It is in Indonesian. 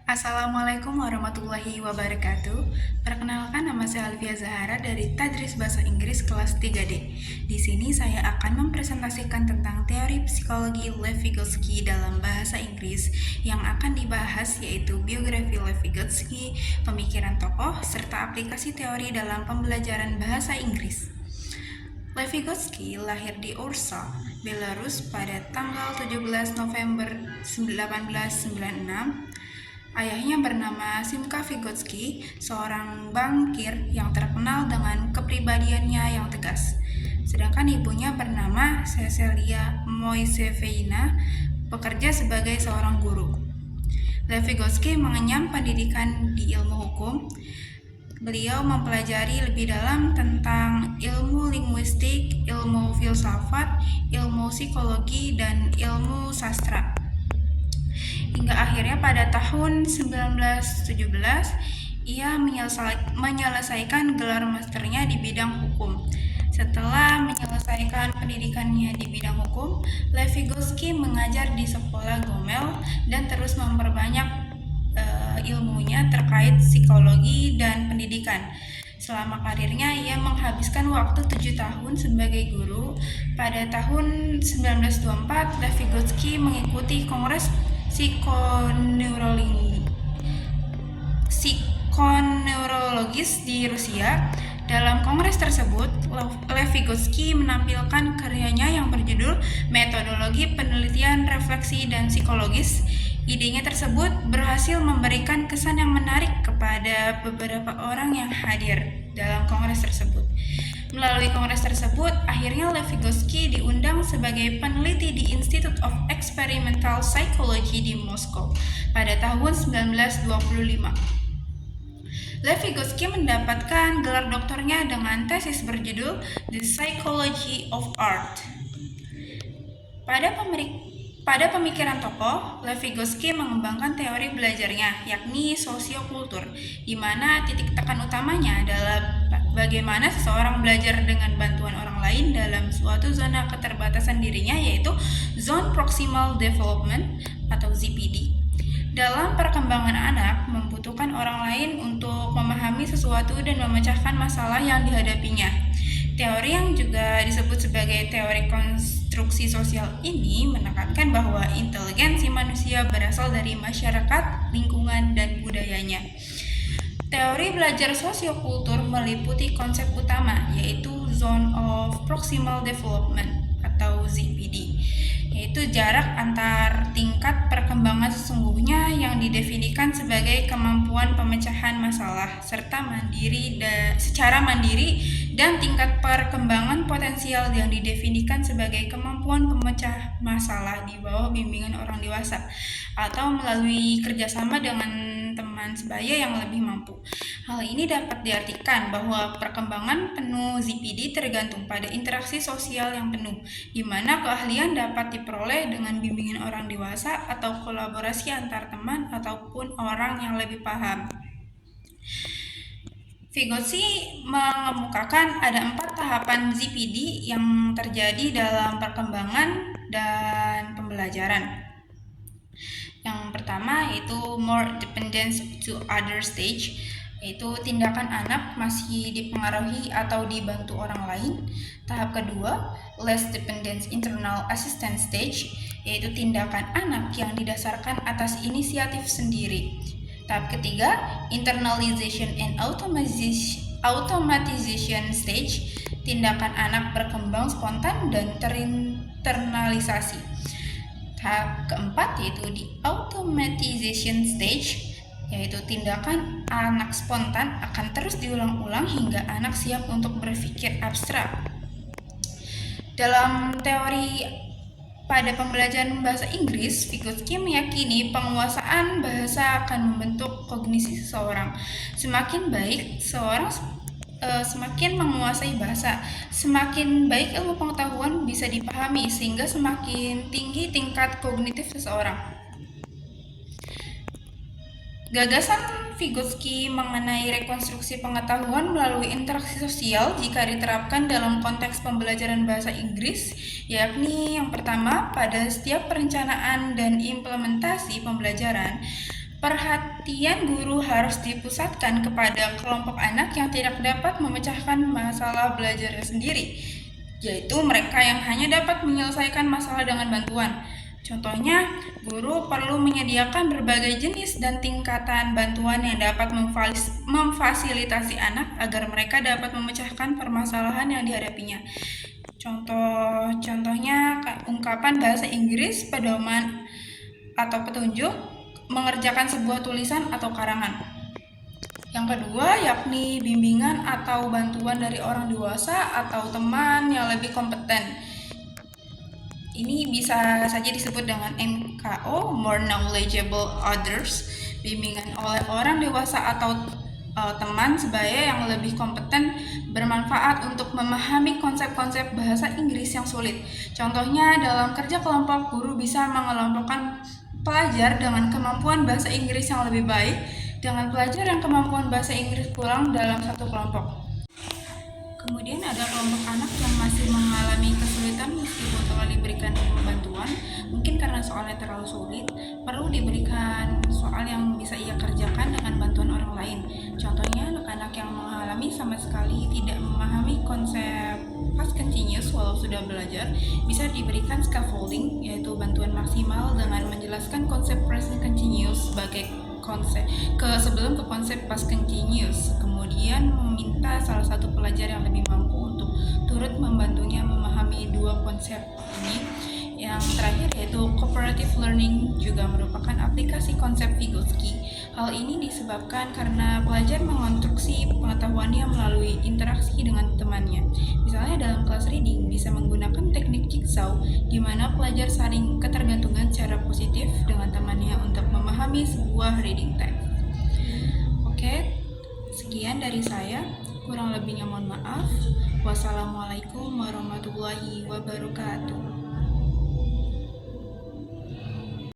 Assalamualaikum warahmatullahi wabarakatuh. Perkenalkan, nama saya Alvia Zahara dari Tadris Bahasa Inggris kelas 3D. Di sini saya akan mempresentasikan tentang teori psikologi Lev Vygotsky dalam bahasa Inggris. Yang akan dibahas yaitu biografi Lev Vygotsky, pemikiran tokoh, serta aplikasi teori dalam pembelajaran bahasa Inggris. Lev Vygotsky lahir di Orsa, Belarus pada tanggal 17 November 1896. Ayahnya bernama Simka Vygotsky, seorang bankir yang terkenal dengan kepribadiannya yang tegas. Sedangkan ibunya bernama Cecilia Moisevina, bekerja sebagai seorang guru. Lev Vygotsky mengenyam pendidikan di ilmu hukum. Beliau mempelajari lebih dalam tentang ilmu linguistik, ilmu filsafat, ilmu psikologi, dan ilmu sastra. Hingga akhirnya pada tahun 1917 ia menyelesaikan gelar masternya di bidang hukum. Setelah menyelesaikan pendidikannya di bidang hukum, Lev Vygotsky mengajar di sekolah Gomel dan terus memperbanyak ilmunya terkait psikologi dan pendidikan. Selama karirnya, ia menghabiskan waktu 7 tahun sebagai guru. Pada tahun 1924, Lev Vygotsky mengikuti Kongres psikoneurologis di Rusia. Dalam kongres tersebut, Lev Vygotsky menampilkan karyanya yang berjudul Metodologi Penelitian Refleksi dan Psikologis. Idenya tersebut berhasil memberikan kesan yang menarik kepada beberapa orang yang hadir dalam kongres tersebut. Melalui kongres tersebut, akhirnya Lev Vygotsky diundang sebagai peneliti di Institute of Experimental Psychology di Moskow pada tahun 1925. Lev Vygotsky mendapatkan gelar doktornya dengan tesis berjudul The Psychology of Art. Pada pemikiran tokoh, Lev Vygotsky mengembangkan teori belajarnya, yakni sosiokultur, di mana titik tekan utamanya adalah bagaimana seseorang belajar dengan bantuan orang lain dalam suatu zona keterbatasan dirinya, yaitu Zone Proximal Development atau ZPD. Dalam perkembangan anak, membutuhkan orang lain untuk memahami sesuatu dan memecahkan masalah yang dihadapinya. Teori yang juga disebut sebagai teori konstruksi sosial ini menekankan bahwa inteligensi manusia berasal dari masyarakat, lingkungan, dan budayanya. Teori belajar sosiokultur meliputi konsep utama, yaitu Zone of Proximal Development atau ZPD, yaitu jarak antar tingkat perkembangan sesungguhnya yang didefinisikan sebagai kemampuan pemecahan masalah serta secara mandiri, dan tingkat perkembangan potensial yang didefinisikan sebagai kemampuan pemecah masalah di bawah bimbingan orang dewasa atau melalui kerjasama dengan teman sebaya yang lebih mampu. Hal ini dapat diartikan bahwa perkembangan penuh ZPD tergantung pada interaksi sosial yang penuh, di mana keahlian dapat diperoleh dengan bimbingan orang dewasa atau kolaborasi antar teman ataupun orang yang lebih paham. Vygotsky mengemukakan ada 4 tahapan ZPD yang terjadi dalam perkembangan dan pembelajaran. Yang pertama yaitu more dependence to other stage, yaitu tindakan anak masih dipengaruhi atau dibantu orang lain. Tahap kedua, less dependence internal assistance stage, yaitu tindakan anak yang didasarkan atas inisiatif sendiri. Tahap ketiga, internalization and automatization stage, tindakan anak berkembang spontan dan terinternalisasi. Tahap keempat yaitu di automatization stage, yaitu tindakan anak spontan akan terus diulang-ulang hingga anak siap untuk berpikir abstrak. Dalam teori pada pembelajaran bahasa Inggris, Vygotsky meyakini penguasaan bahasa akan membentuk kognisi seseorang. Semakin baik seseorang semakin menguasai bahasa, semakin baik ilmu pengetahuan bisa dipahami, sehingga semakin tinggi tingkat kognitif seseorang. Gagasan Vygotsky mengenai rekonstruksi pengetahuan melalui interaksi sosial jika diterapkan dalam konteks pembelajaran bahasa Inggris, yakni yang pertama, pada setiap perencanaan dan implementasi pembelajaran, Perhatian guru harus dipusatkan kepada kelompok anak yang tidak dapat memecahkan masalah belajarnya sendiri, yaitu mereka yang hanya dapat menyelesaikan masalah dengan bantuan. Contohnya, guru perlu menyediakan berbagai jenis dan tingkatan bantuan yang dapat memfasilitasi anak agar mereka dapat memecahkan permasalahan yang dihadapinya. Contohnya ungkapan bahasa Inggris, pedoman atau petunjuk, mengerjakan sebuah tulisan atau karangan. Yang kedua, yakni bimbingan atau bantuan dari orang dewasa atau teman yang lebih kompeten. Ini bisa saja disebut dengan MKO, more knowledgeable others, bimbingan oleh orang dewasa atau teman sebaya yang lebih kompeten bermanfaat untuk memahami konsep-konsep bahasa Inggris yang sulit. Contohnya, dalam kerja kelompok, guru bisa mengelompokkan pelajar dengan kemampuan bahasa Inggris yang lebih baik dengan pelajar yang kemampuan bahasa Inggris kurang dalam satu kelompok. Kemudian ada kelompok anak yang masih mengalami kesulitan meskipun telah diberikan bantuan, mungkin karena soalnya terlalu sulit, perlu diberikan soal yang bisa ia kerjakan dengan bantuan orang lain. Contohnya, anak-anak yang mengalami sama sekali tidak memahami konsep past continuous walau sudah belajar, bisa diberikan scaffolding, yaitu bantuan maksimal dengan menjelaskan konsep present continuous sebagai sebelum ke konsep past continuous, kemudian meminta salah satu pelajar yang lebih mampu untuk turut membantunya memahami dua konsep ini. Yang terakhir yaitu cooperative learning juga merupakan aplikasi konsep Vygotsky. Hal ini disebabkan karena pelajar mengonstruksi pengetahuannya melalui interaksi dengan temannya. Misalnya dalam kelas reading bisa menggunakan teknik jigsaw di mana pelajar saling ketergantungan secara positif dengan temannya untuk memahami sebuah reading text. Oke, sekian dari saya. Kurang lebihnya mohon maaf. Wassalamualaikum warahmatullahi wabarakatuh.